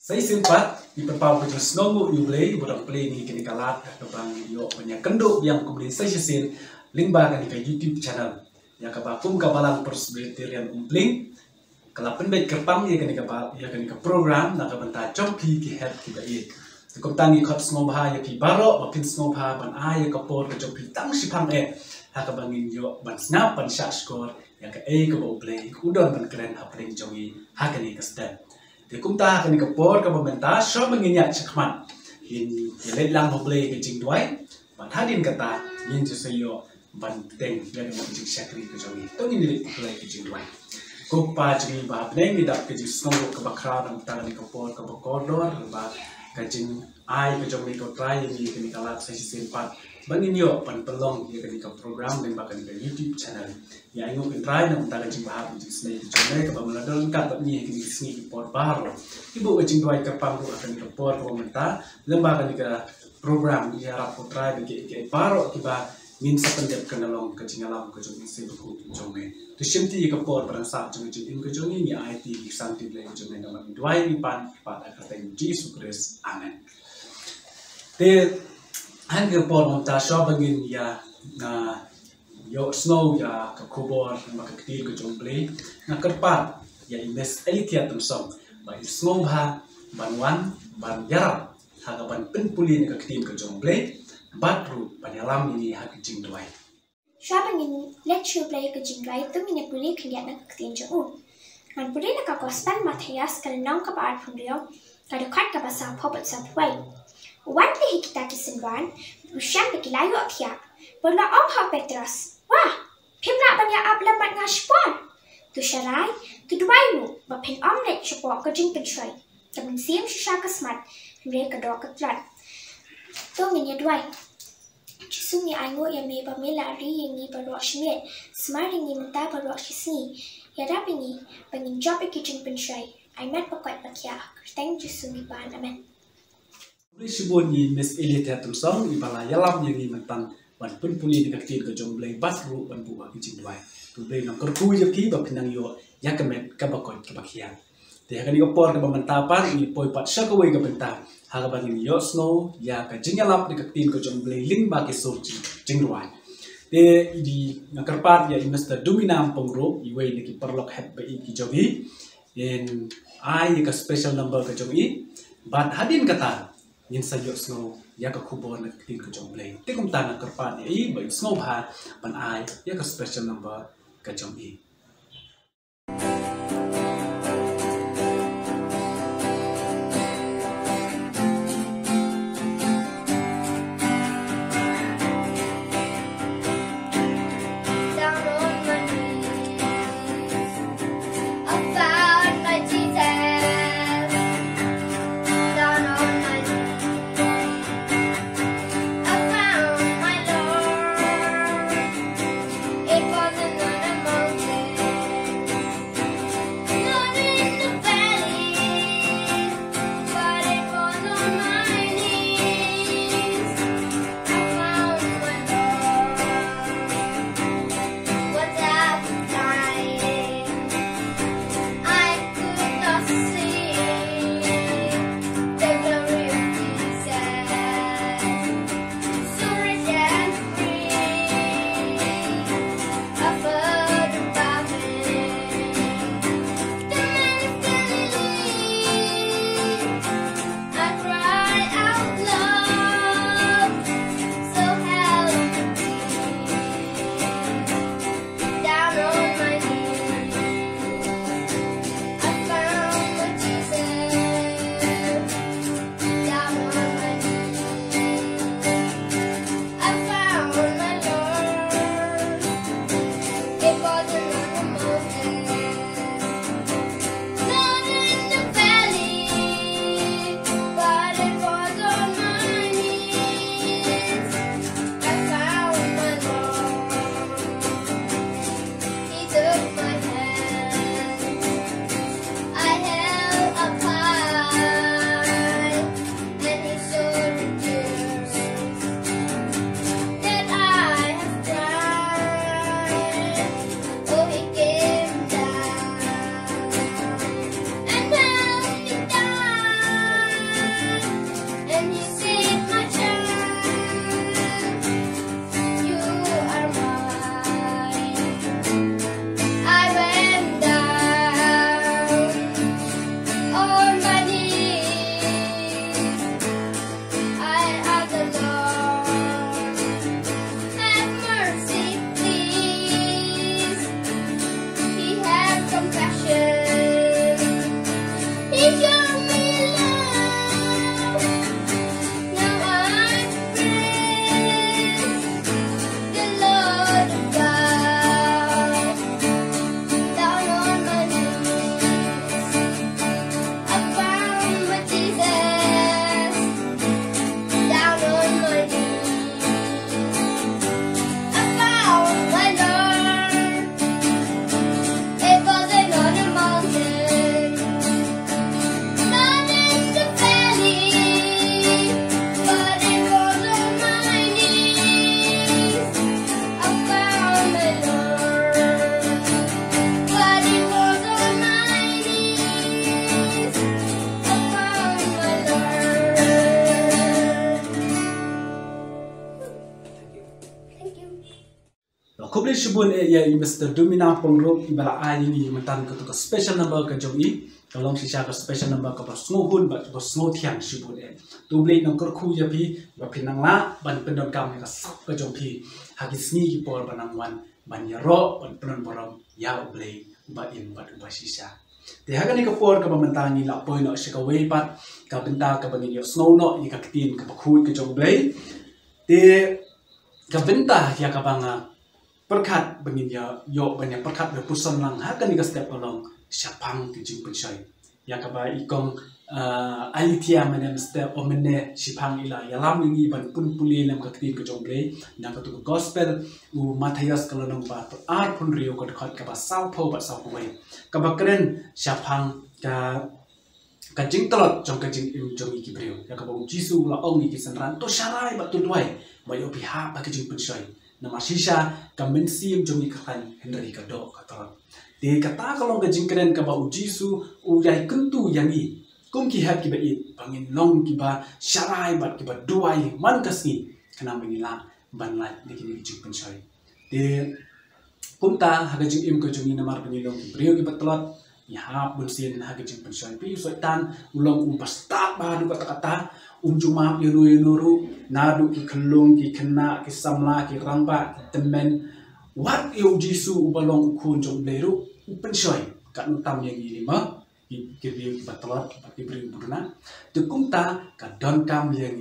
Saya sempat diperpau ke snowboard you play, buat play ni kini kalat kebang yo banyak kenduk yang kemudian saya share link bagan ke YouTube channel. Yang kabakum kabalang persebetirian umpling. Kalau pendek kerpang ya kini ke program nak kebentar jompi ke head kita ini. Cukup tangi kot snowboard ya pi barok, bapin snowboard ban ayah kapor ke jompi tang si pang hakabangin yo ban snap ban shot score yang ke ke bau play udon ban keren hapling jongi hakani ke step. Thì chúng ta cần gặp bố các bạn ta shop bằng nghe nhạc chắc mặt in lấy làm một play cái trình đuổi và thắt điên cả ta nhìn cho xây yo bằng tên về một trình sạc đi cái trong này tôi nhìn lấy play cái trình đuổi cô pa trình và play đi đập cái trình snow cái bạc khao đang ta cần gặp bố các bạn có đó và cái trình ai cái trong này có try như cái này là saya sempat bangin yo pan pelong ya kan program dan bahkan ke YouTube channel ya ingo kan try na ta jing bahar di sini di channel ka ba dal ka ta ni ki sini ki por bahar ibu ka jing doi ka pang ko akan ka por ko menta lembaga ni ka program ya rap ko try ke paro ki ba min sa pendep kan long ka jing alam ko jong se ko jong me to shimti ka por parang sa jong jing ko jong ni IT ki santi le jong me na doi ni pan pa ka ta Jesus Christ amen te hanggang po ng tasya bangin ya na yo snow ya kakubor makaktil ko jong play na karpat ya imes elitia tumsong ba snow ha banwan ban yarap hagaban penpuli na kaktil ko jong play batru panyalam ini hak jing duai sya bangin let you play ko jing duai tu mine puli kaya na kaktil jong man puli na kakospan Matthias kalnong kapaat pundiyo kada kat kabasa popot sa puway Wan lehi kita kesenwan, usian begilayu akia. Berla ha Petras. Wah, pimla banyak ablamat ngaspon. Tu syarai, tu duaimu, bapin omlet syapok ke jing pencuai. Temen siam syusha kesmat, mereka kedua ketrat. Tu ngenya duai. Cisung ni aingu yang me pamela ri yang ni berok shmiet, smart yang ni mentah berok shisni. Ya dah pengi, pengin job ke jing pencuai. Aimat pokok bakia, kerteng cisung ni bahan amen. Sibun ni Miss Elitia tumsong ibala yalam yang ni mentan ban pun puli dekat tin ke jong blay basru ban buah kicing duai tu blay nak kerku je ki ba pinang yo ya kemet ka bakon ke bakian te ha ni ko por ke bamantapan ni poi pat sha ko we ke benta ha ka bangin yo snow ya ka jing yalam dekat tin ke jong blay ling ba ke so jing duai te di nak kerpat ya Mr. Dominam pengro iwe ni ki perlok het ba ki jogi in ai ka special number ke jogi bat hadin kata yin sa yo snow ya ka kubor na tin ko jong play te kum ta na karpan ya ba snow ha pan ai ya ka special number ka jong i It was another mountain. shibun ya Mr. Domina Pongro ibala ai ni mentan ke special number ke jogi kalau sisa ke special number ke snowhun ba snow thiang shibun tu blade nang kurku ya pi ba pinang la ban pendon kam ka sak ke jogi hagis ni ki por banang wan ban yaro ban penon borom ya blade ba in ba sisa te haga ni ke por ke mentan ni la poi no shika we pat ka benta ka bani yo snow no ni ka tin ka khu ke jog blade te ka benta ya ka banga perkat bengin ya yo banyak perkat berpusan lang hakan ni step along siapang kijing pensai ya kaba ikong alitia menen step omene sipang ila yalam ini ban pun puli lam kaktin ke jomble nang katu gospel u Matthias kalau nang ba ar pun rio kot kot kaba sau po ba sau we kaba keren siapang ka jing telot jong ka jing im jong iki brio ya kaba jisu la ong iki sanran to syarai ba tu duai ba yo pihak ba kijing pensai nama sisa kamensim jongi kakan Henry kado kata de kata kalau gajing keren ka ba ujisu uyai kentu yangi kum ki hab ki ba it bangin long ki ba syarai bat ki ba duai man kasni kana menila ban lai de ki jing pensai de kumta hagajing im ko jongi namar penilong brio ki batlat ya hab bunsin hagajing pensai pi soitan ulong pasta ba du kata juma yuru nadu ki kelung ki kena ki samla ki rangpa temen wat yo jisu balong kun jong leru pensoi kat nutam yang lima ki bi batlat ki beri burna tukumta ka don kam yang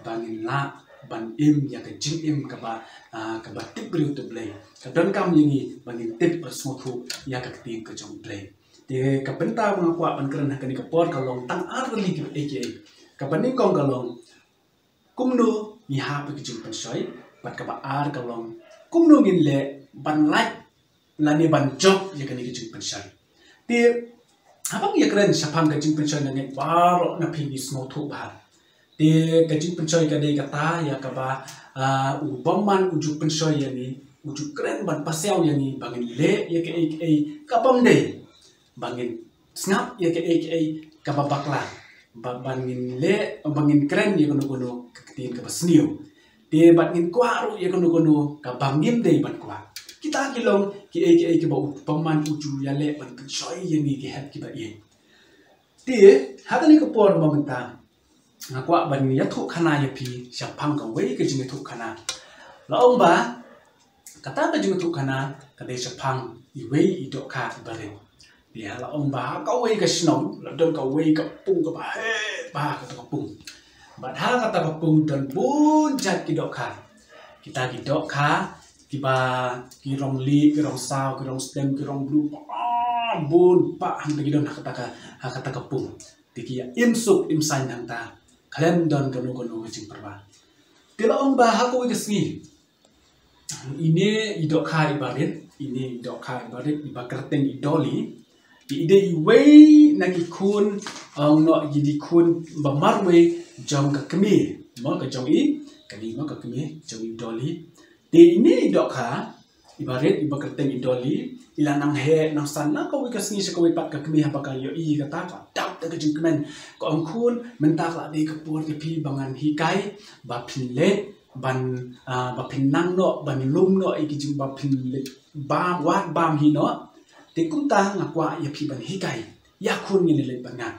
bangin la ban im ya ka jing im ka ba tip beri tu blay ka don kam yang bangin tip smotu ya ka tin ka jong blay de ka benta mangkwa ban keren ka ni ka por kalong tang arli ki aka kapaning kong kalong kumno ni ha pe kijing pensoi bat ka ba ar kalong kumno ngin le ban like lani ban jok ya kan kijing pensoi ti abang ya keren sapang kijing pensoi nang baro na pini snow thu ba ti kijing pensoi ka dei kata ya ka ba u bomman uju pensoi ya ni uju keren ban pasel ya ni bangin le ya ka pam dei bangin snap ya ka ba bakla bangin le bangin keren ya kono ketin ke basnio de bangin kwaru ya kono ka bangin de ban kwa kita kilong ki ke bau paman uju ya le ban pensoi ya ni ke hab ki ba ye de hadani ko por momenta ngakwa ban ya thu khana ya pi siapang ka we ke jing thu khana la ong ba kata ka jing thu khana ka de siapang i we i do kha ba re dia la ong ba ka we ka snom la don ka we ka pung ka ba he ba ka pung ba ha kata ka pung dan bun jat ki dok kha kita ki dok kha ki ba ki rong li ki rong sao ki rong stem ki rong blue bun pa han ki don kata ka pung tiki ya imsuk imsan nang ta kalen don kono jing perba ti la ong ba ha ko we ka sni ini idok kha ibarit ini idok kha ibarit ibakerteng idoli ide iwei nagi kun no gidi kun bamarwe jong ka kemi mo ka jong i kali mo ka kemi jong idoli de ini dok ha ibarat ibakerteng idoli ilanang he nang sana ka wi ka singi sa ka wi pat ka kemi ha ka yo i ka ta ka tap ta ka jing kemen ko ang kun mentak la de ka por ti pi bangan hikai ba pinle ban ba pinang no ban lum no i ki jing ba pinle ba wat bam hi no te kumta ngakwa ya pi ban hikai ya kun ni le ban ngan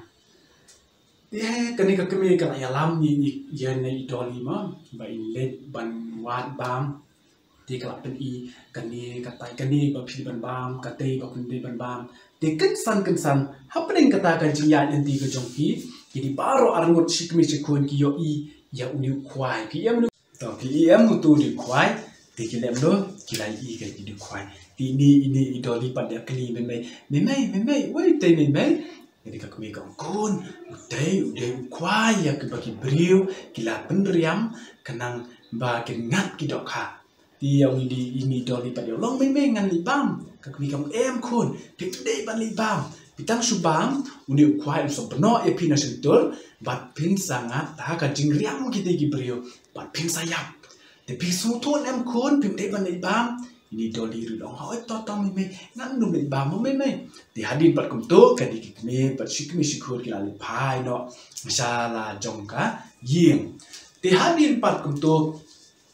ye kani ka kemi ka ya lam ni ya ne idoli ma ba le ban wat bam te ka pen i kani ka tai kani ba pi ban bam ka te ba kun de ban bam te kan san happening kata ka ji ya ndi ka jong ki di baro arangot sikmi sikun ki yo i ya uni kwai ki em to ki em tu di kwai te ki lem do ki lai i ka di kwai ini idoli pada kini memei wait te memei jadi ka kami kong kun udah kwai ya ke bagi beriu kila penriam kenang ba ngat ki dok ha ti yang ini idoli pada long memei ngan libam ka kami kong em kun pik dei ban libam pitang subam uni kwai so beno e pina sentul bat pin sangat ta ka jingriam ki te ki beriu bat pin sayap te pisu ton em kun pik dei ban libam ini doli ridong hoi totong me ngan num le ba mo me di hadin pat kum to ka di me pat sikmi sikur ki la le pai no masala jongka ying di hadin pat kum to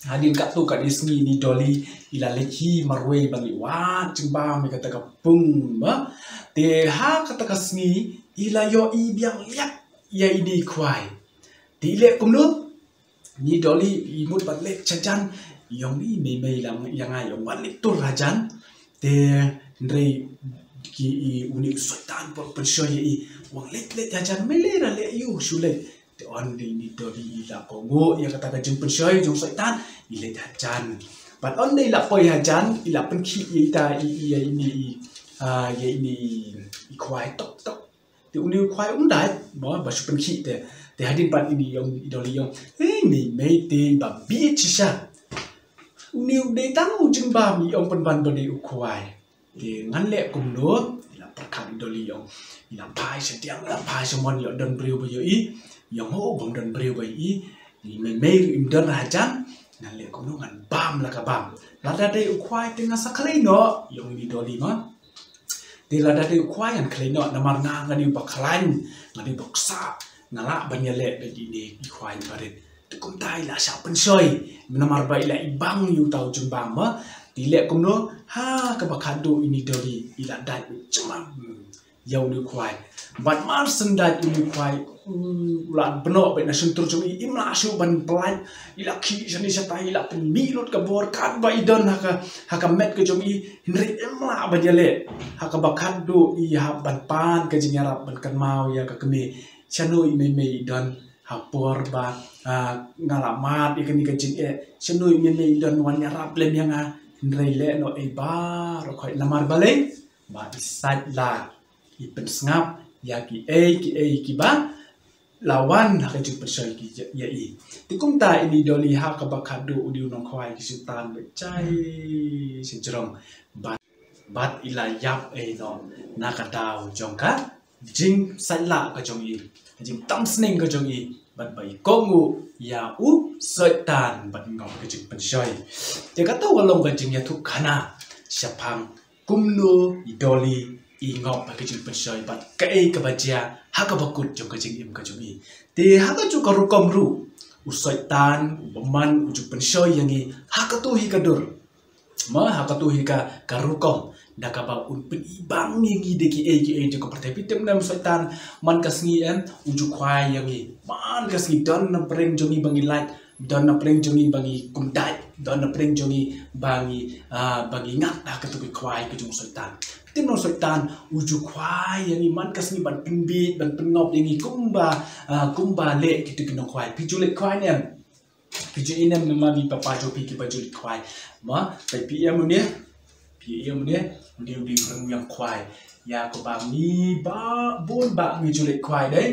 hadin kat tu kat ismi ni doli ila lehi marwe bang wat jengba me kata kapung ma te ha kata kasni ila yo i biang liat ya ini kwai ti le kum lu ni doli imut bat lek chajan yong ni me lang yang ai yong wat lek tur rajan te ndrei ki i unik sultan por pensoi i wang lek jajan mele ra le yu sule te on ni doli ila kongo ya kata kajeng pensoi jong sultan ile jajan but on ni la poi jajan ila pen ki ita i ini ya ini i kwai tok tok te uni kwai dai mo ba su pen ki te hadin pat ini yong doli yong ni me te ba bi chi sha uni de tang u jing ba mi yong pen ban bodi u kwai te ngan le kum do ila perkan doli yong ila pai se tiang la pai se mon yo don breu ba yo i yang ho bang dan breu bai i ni me im dan rajan nan le ko ngan bam la ka bam la da dei ukwai te nga saklei no yang ni doli ma te la da dei ukwai an klei no na mar nga ngani ba khlain ngani boksa ngala ban le be di ni ukwai baret te kum tai la sha pen soi na mar bai la ibang yu tau jung bang ma ti le kum no ha ka ba khadu ini doli ila dai chama yau ni ukwai ban mar sendai ini ukwai ulan beno be na sentur jumi imla asu ban pelan ila ki seni satai ila pen milut ka bor kan ba idon haka met ke jumi hindri imla ba jale haka bakan do i ha ban pan ke jinyara ban kan mau ya ka kene chanu i me idon ha por ba ngalamat ikan ikan jin chanu i me idon wan nyarap lem yang hindri le no e ba ro khoi namar baleng ba isat la i pen sngap ya ki ki ba lawan hak jeng persoi ki ya i tikum ta ini doli ha ka bakadu udi unong khwai ki sultan be chai sejrong bat ila yap no nakadau jongka jing sala ka jong i jing tam sning ka jong i bat bai kongu ya u sultan bat ngom ka jeng persoi te ka to walong ka jing ya thuk khana syapang kumnu idoli i ngop ka jeng persoi bat kai ka bajia haka bakut jong kajing im kajumi te haka ju karu komru usaitan beman ujuk pensoi yangi haka tu hi kadur ma haka tu hi ka karukom daka ba un pen ibang ngi deki e ko pertepi tem nam usaitan man kasngi em ujuk khwai yangi man kasngi don na preng jongi bangi light don na preng jongi bangi kumdai don na preng jongi bangi ngat haka tu khwai ke jong usaitan tim no sultan ujuk khwai yang iman kasni ban pimbit ban pengop yang kumba le gitu kino khwai pijulet khwai ne piju inem nama bi papa jo pi ki pijulet khwai ma pai pi em ne dia di reng yang khwai ya ko ba mi ba bon ba mi julet khwai đấy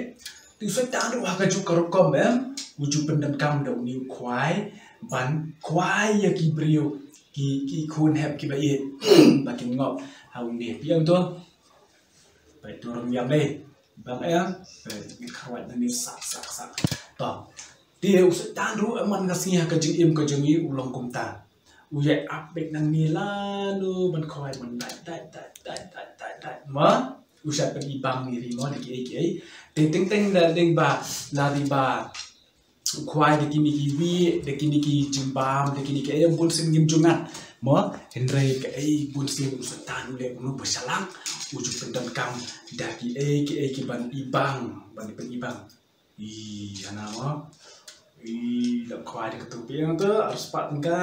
tu sultan ru ha ka ju karo kom em ujuk pendan kam do ni khwai ban khwai ya ki brio ki khun hep ki ba ye ba ki ngop hau ni piang tu bai turun yang ni bang em bai khawat ni sak to dia sultan ru man ngasih ka jing im ka jing i ulong kum ta u ye apek nang ni la nu ban khoi man dai ma u sat pergi bang ni ri mo de ki ting da ding ba la di ba khoi de kini ki wi de kini ki jimbam de kini ki em bun sim ngim jungat mo Henry ke bun sim sultan le unu bersalang ujuk pendan kam daki ki ban ibang ban pen ibang ana mo dak khoi de ketu piang tu harus pat engka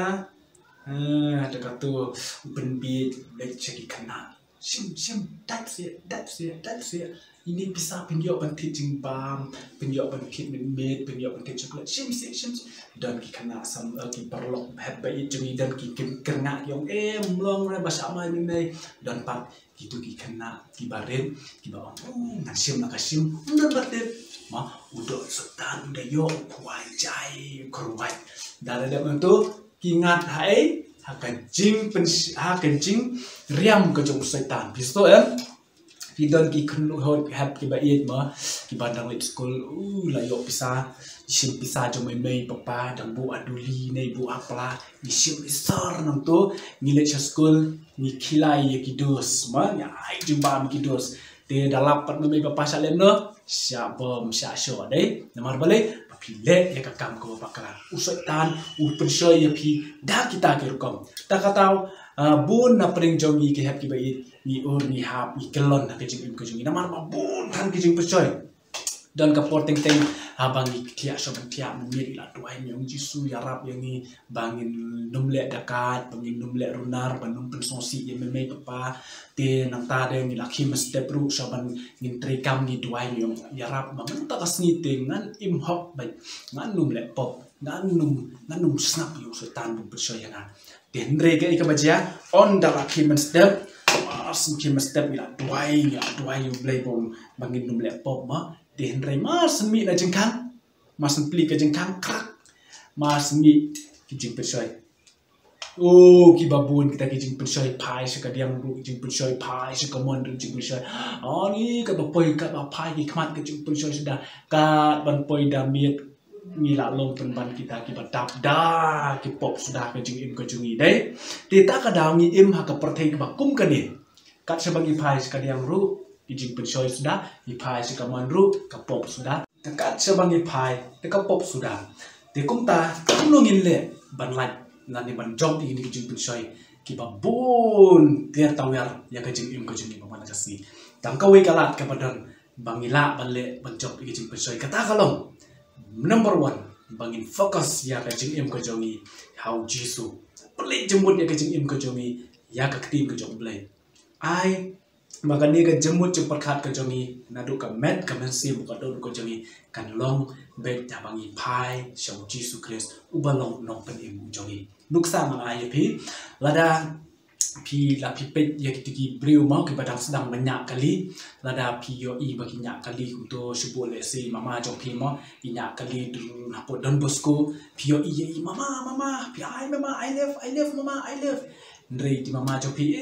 ada katu ben bi lek ceki kena sim that's it ini bisa penjok bantit jimbam penjok bantit mit penjok bantit coklat sim dan ki kena sam ki perlok happy jemi dan ki kena yang long ra basama ni nei dan pat gitu ki kena ki baren ki ba ngasim nakasim dan batet ma udah sultan udah yo kuai jai kurwai dari dem itu kingat hai hakan jing riam ke jong sultan bisto Hidon ki kenu hot hap ki ba iet ma ki bandang lip school la yo pisa sim pisa jo mai papa dang bu aduli nei bu apla ni sim isar nang to ni le school ni khilai ye ki dos ma ya ai jumba mi ki dos te dalap pat mai papa salen no sya bom sya sho dei namar bale pilek ya kakam ko bakalan usaitan pensoy ya pi dah kita ke rukom tak tahu bun na pring jongi ke hap ki bai ni or ni hap ni kelon na ke jing ko jongi namar ma bun tan ke jing pensoy dan kapor teng abang ni tiak so tiak mumit la tuai nyong jisu ya rap yang ni bangin numle dakat bangin numle runar banum pensosi ye meme papa te nang ta de ni lakhi step ru saban ngin trekam ni tuai nyong ya rap bangun ta kasni tengan im hop bai ngan numle pop ngan num snap yu so tan bu pensoy yana den re ke ikabaja on da lakhi step kim step ni la tuai yu play bom bangin numle pop ma den rai mas mi na jengkang mas pli ke jengkang krak mas mi ki jing pensoy oh ki babun kita ki jing pensoy pai se ka diam ru jing pensoy pai se ka mon ru jing pensoy ni ka ba poi ka ba pai ki kmat ke jing pensoy sudah ka ban poi da miet ni la long pen ban kita ki ba dap da ki pop sudah ke jing im ko jungi dai ti ta ka daw ni im ha ka perthei ka ba kum ka ni kat sebagai pai se ka diam ru ijing pensoy sudah, ipai si kamandru kapop sudah, dekat sebagai ipai, dekat pop sudah. Dekum ta, nungin le banlai, nani ban job ini ijing pensoy, kiba bun tiar tawar ya kajing im kajing im mana kasih. Tangkawe kalat kepadang bangila banle ban job ijing pensoy kata kalong number 1 bangin fokus ya kajing im kajongi how jisu pelik jemput ya kajing im kajongi ya kaktim kajong blay. Maka ni ka jemut cepat khat ka jongi nadu ka met ka mensi buka don ko jongi kan long bet jabangi pai shau jisu Christ ubalong nong pen im jongi nuksa mang ai pi lada pi la pi pet ya kitiki briu mau ki badang sedang banyak kali lada pi yo i bagi nyak kali untuk sebut le si mama jong pi mo nyak kali dulu napot Don Bosco pi yo i mama pi ai mama I love mama I love Ndrei di mama cho pi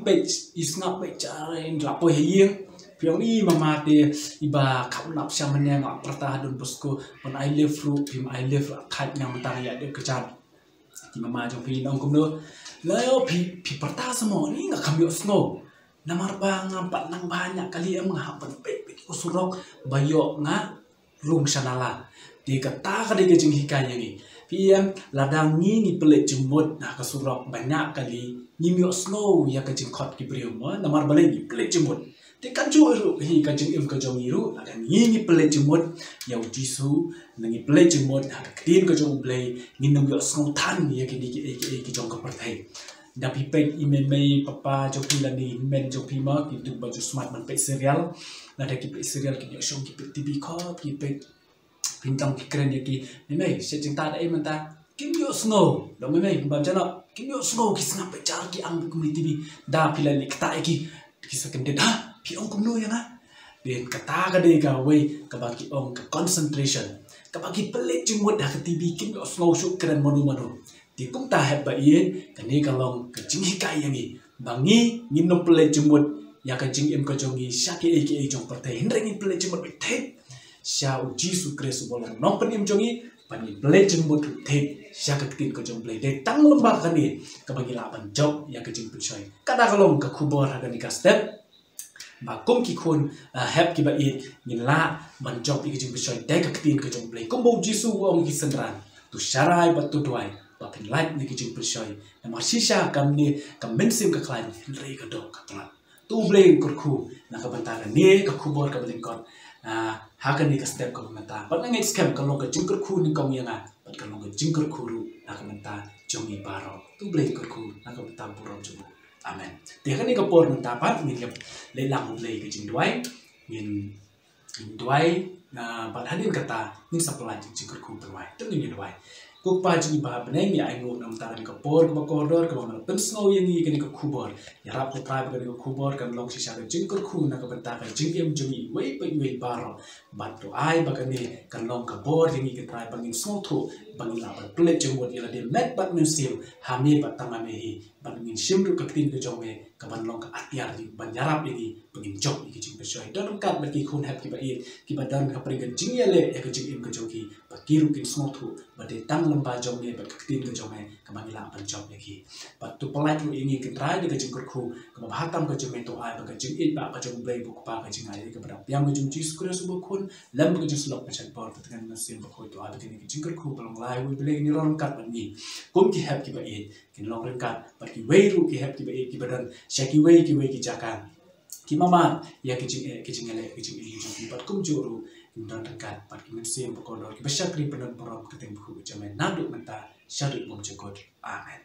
page is ngap pe chain la po hieng piong ni mama te iba khap nap sia manya ngap pertah Don Bosco on I live through pim I live khat nyam tang ya de kechat di mama cho pi nong kum no la yo pi pertah semua ni ngak kam yo snow namar ba ngampat nang banyak kali em ngap pe usurok bayo nga rung sanala di kata ka de jing hikaya ni PM ladang ni pelik jemut nah kesurok banyak kali nyimyo snow ya kajing kot ki briu mo namar balik ni pelik jemut te kanju ru hi kajing im kajong iru ladang ni pelik jemut ya jisu nangi pelik jemut nah krin kajong blay ni nungyo snow tan ya ki ki jong ka perthai da pi pek imei papa joki lani men joki ma ki tu baju smart man pek serial lada ki pek serial ki shong ki pek TV ko ki pek pintang keren ya ki memang secinta ada emang kim yo snow dong memang baca no kim yo snow kisah apa cara ki ang community da pilih kita ki kisah kende dah pi ong kumno ya na den kata ka de ka we ka bagi ong ka concentration ka bagi pelik jemut dah ke TV kim yo snow su keren manu di kum ta heb ba ien ka ne ka long ka jing hikai yang ni bangi nginum pelik jemut ya ka jing em ka jongi syaki aka jong pertai hindring pelik jemut te Shau Jisu Christ bolong nong penim jongi pani blade jembut te sya ketin ko jong blade tang lembah kani ka bagi laban job ya ke jing pensoy kada kalong ka kubor haga ni ka step ba kum ki kun heb ki ba it ngila ban job ki jing pensoy de ka ketin ko jong blade kumbo Jisu ong ki sendran tu syarai ba tu doai ba pin light ni ki jing pensoy na marsisha kam ni kam mensim ka klain rei ka dok ka klat tu blade kurku na ka bantara ni ka kubor ka belingkot hakan ni ka step ka mata pat ngai scam ka long ka jingkur khu ni kong yanga pat ka long ka jingkur khu ru na ka mata jongi baro tu blade kur khu na ka mata buro ju amen te kan ni ka por mata pat ni ka le lang le ka jing duai min duai na pat hadin kata ni supply jingkur khu duai tu ni duai ku pa jing ba benai mi ai ngut nam ta ni ka por ka kodor ka ma pen snow yang ni ka ni ka khubor ya rap ko trai ka ni ka khubor kan long si sha ka jingkur khu na ka mata ka jing em jongi wei pe wei baro bat to ai ba ka ni kan long ka bor yang ni ka trai bangin snow thu bangin la ba plate jemut ya de met bat musim ha me bat tama me hi bangin sim ru ka tin ka jong me ka ban long ka atiar ni ban yarap ni bangin jok ni ki jing pesoi don kat ba ki khun hap ki ba dan ka pring ka jing ya le ya ka jing em ka jogi ba ki ru kin snow thu ba de tang men ba jom me bat ketin ke jom me kemang ila ban jom lagi bat tu pelai tu ini ke trai de ke jing ku ke bahatam ke jom to ai ba ke jing it ba ke jom blai bu pa ke jing ai ke berap yang ke jom jis kure subuh kun lam ke jing slok macam bor dengan mesin ba ko to ai ke jing ku belong lai wi blai ni ron kat ban ni kum ki hap ki ba it ki long ren kat bat ki wei ru ki hap ki ba it ki badan shaki wei ki jakan ki mama ya ke jing ele ke jing jom bat kum juru dan dekat pat ki mesin ba ko dor ki besar kri penan borom keteng bu jaman naduk menta syarif mum jekot amen.